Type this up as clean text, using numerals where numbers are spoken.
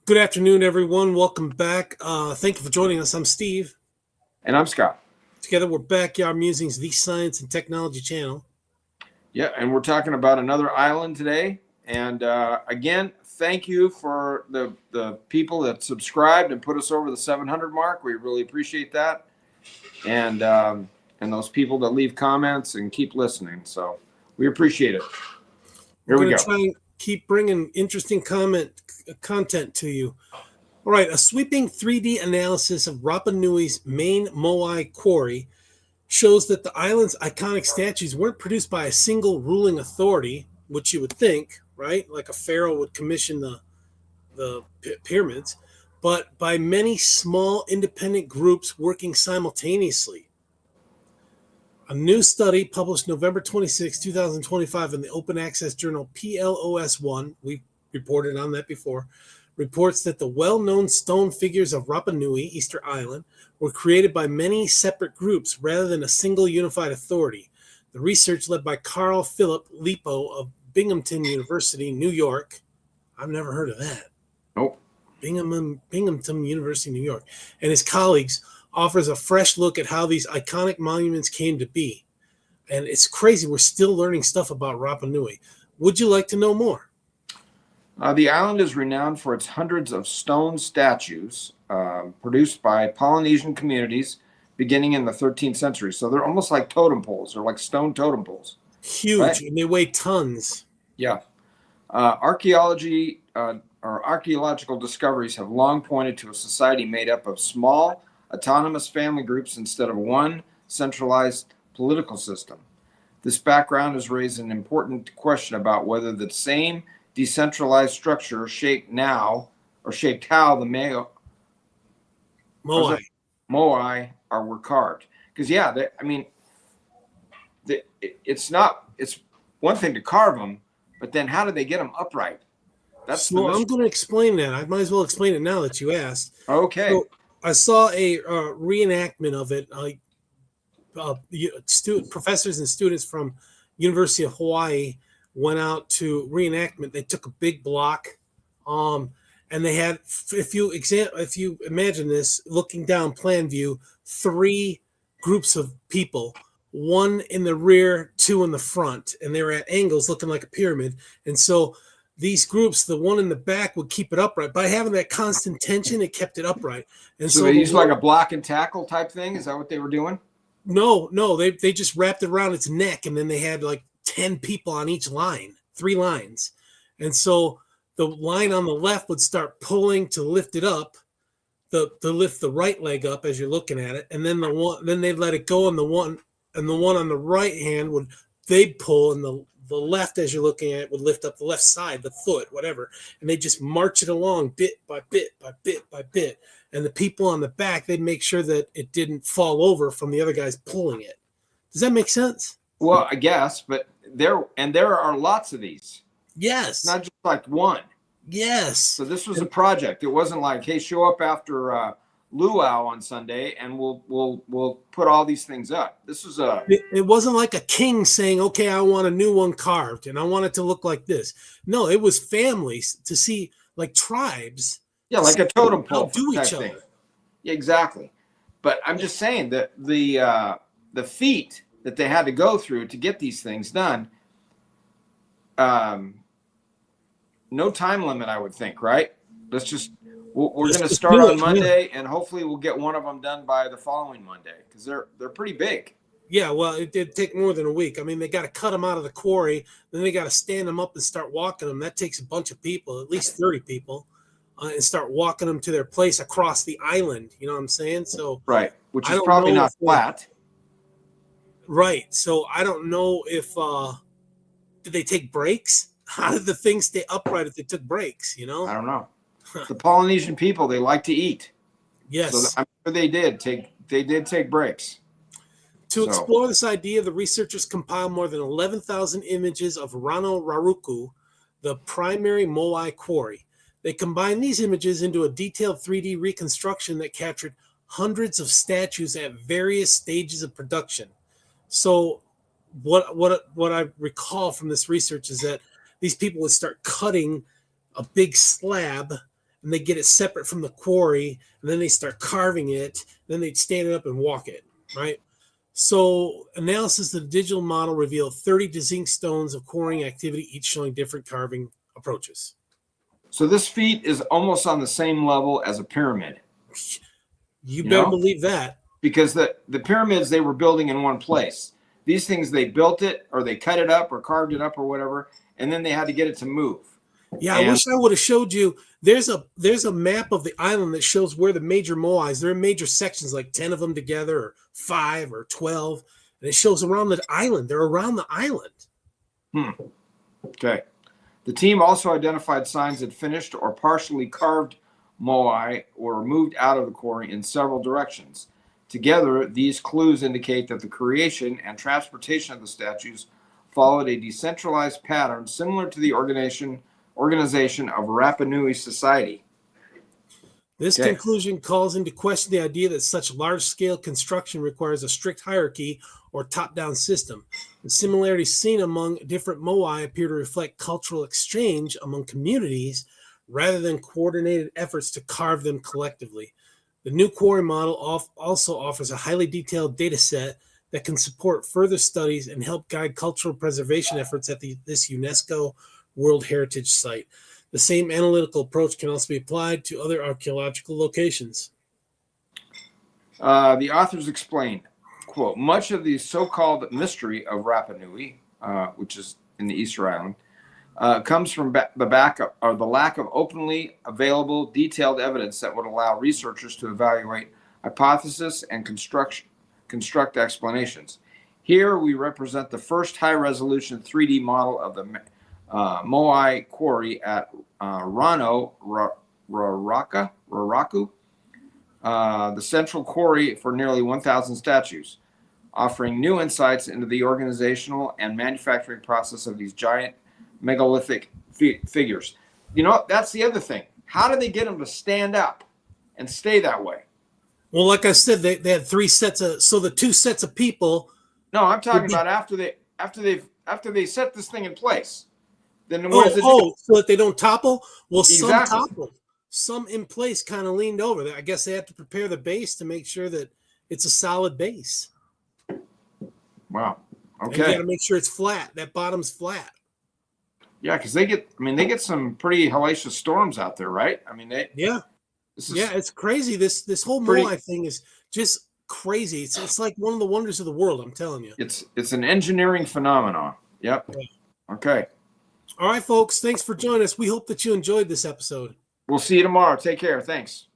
Good afternoon, everyone. Welcome back. Thank you for joining us. I'm Steve. And I'm Scott. Together, we're Backyard Musings, the Science and Technology channel. Yeah, and we're talking about another island today. And again, thank you for the people that subscribed and put us over the 700 mark. We really appreciate that. And those people that leave comments and keep listening. So we appreciate it. Here We're we going go. to try and keep bringing interesting content to you. All right, a sweeping 3D analysis of Rapa Nui's main moai quarry shows that the island's iconic statues weren't produced by a single ruling authority, which you would think, right? Like a pharaoh would commission the pyramids, but by many small independent groups working simultaneously. A new study published November 26, 2025 in the open access journal PLOS One, we reported on that before, reports that the well-known stone figures of Rapa Nui, Easter Island, were created by many separate groups rather than a single unified authority. The research led by Philipp Lipo of Binghamton University, New York. I've never heard of that. Nope. Binghamton University, New York, and his colleagues offers a fresh look at how these iconic monuments came to be. And it's crazy. We're still learning stuff about Rapa Nui. Would you like to know more? The island is renowned for its hundreds of stone statues produced by Polynesian communities beginning in the 13th century. So they're almost like totem poles. They're like stone totem poles. Huge, right? And they weigh tons. Yeah. Archaeological discoveries have long pointed to a society made up of small, autonomous family groups instead of one centralized political system. This background has raised an important question about whether the same decentralized structure shaped how the moai were carved. Because it's one thing to carve them, but then how did they get them upright? So I'm going to explain that. I might as well explain it now that you asked. Okay. So I saw a reenactment of it. Professors and students from University of Hawaii went out to reenactment. They took a big block, and they had, if you imagine this, looking down plan view, 3 groups of people, 1 in the rear, 2 in the front, and they were at angles looking like a pyramid. And so these groups, the one in the back would keep it upright. By having that constant tension, it kept it upright. And so they used like a block and tackle type thing? Is that what they were doing? No, they just wrapped it around its neck, and then they had like 10 people on each line, 3 lines. And so the line on the left would start pulling to lift it up, to lift the right leg up as you're looking at it. And then they'd let it go, and the one on the right hand they'd pull, and the left, as you're looking at it, would lift up the left side, the foot, whatever. And they just march it along bit by bit by bit by bit. And the people on the back, they'd make sure that it didn't fall over from the other guys pulling it. Does that make sense? Well, I guess, but there are lots of these. Yes. Not just like one. Yes. So this was a project. It wasn't like, hey, show up after luau on Sunday and we'll put all these things up. This was it wasn't like a king saying, okay, I want a new one carved and I want it to look like this. No, it was families to see, like tribes. Yeah, like a totem pole do each other. Thing. Yeah, exactly. But I'm just saying that the feat that they had to go through to get these things done, no time limit, I would think, right? We're going to start on Monday, and hopefully we'll get one of them done by the following Monday, because they're pretty big. Yeah, well, it did take more than a week. I mean, they got to cut them out of the quarry, then they got to stand them up and start walking them. That takes a bunch of people, at least 30 people, and start walking them to their place across the island. You know what I'm saying? So right, which is probably not flat. Right. So I don't know if did they take breaks? How did the thing stay upright if they took breaks? You know, I don't know. The Polynesian people, they like to eat. Yes, so I'm sure they did take breaks. To explore this idea, the researchers compiled more than 11,000 images of Rano Raruku, the primary moai quarry. They combined these images into a detailed 3D reconstruction that captured hundreds of statues at various stages of production. So what I recall from this research is that these people would start cutting a big slab, and they get it separate from the quarry, and then they start carving it, then they'd stand it up and walk it, right? So analysis of the digital model revealed 30 distinct stones of quarrying activity, each showing different carving approaches. So this feat is almost on the same level as a pyramid. You better believe that. Because the pyramids they were building in one place. These things, they built it or they cut it up or carved it up or whatever, and then they had to get it to move. Yeah, I wish I would have showed you. There's a map of the island that shows where the major moais. There are major sections, like 10 of them together, or 5 or 12, and it shows around the island. They're around the island. Okay. The team also identified signs that finished or partially carved moai were moved out of the quarry in several directions. Together, these clues indicate that the creation and transportation of the statues followed a decentralized pattern similar to the organization of Rapa Nui society. This conclusion calls into question the idea that such large-scale construction requires a strict hierarchy or top-down system. The similarities seen among different moai appear to reflect cultural exchange among communities rather than coordinated efforts to carve them collectively. The new quarry model also offers a highly detailed data set that can support further studies and help guide cultural preservation efforts at this UNESCO World Heritage Site. The same analytical approach can also be applied to other archaeological locations. The authors explain, quote, much of the so-called mystery of Rapa Nui, which is in the Easter Island, comes from the lack of openly available detailed evidence that would allow researchers to evaluate hypotheses and construct explanations. Here we represent the first high-resolution 3D model of the moai quarry at Raraku, the central quarry for nearly 1,000 statues, offering new insights into the organizational and manufacturing process of these giant megalithic figures. You know, that's the other thing. How do they get them to stand up and stay that way? Well, like I said, they had 3 sets of, so the 2 sets of people. No, I'm talking about after they set this thing in place. Then what does it do? So that they don't topple? Well, Exactly. some toppled. Some in place kind of leaned over. I guess they have to prepare the base to make sure that it's a solid base. Wow. Okay. And you got to make sure it's flat. That bottom's flat. Yeah, because they get some pretty hellacious storms out there, right? I mean, it's crazy. This whole moai thing is just crazy. It's like one of the wonders of the world. I'm telling you. It's an engineering phenomenon. Yep. Yeah. Okay. All right, folks. Thanks for joining us. We hope that you enjoyed this episode. We'll see you tomorrow. Take care. Thanks.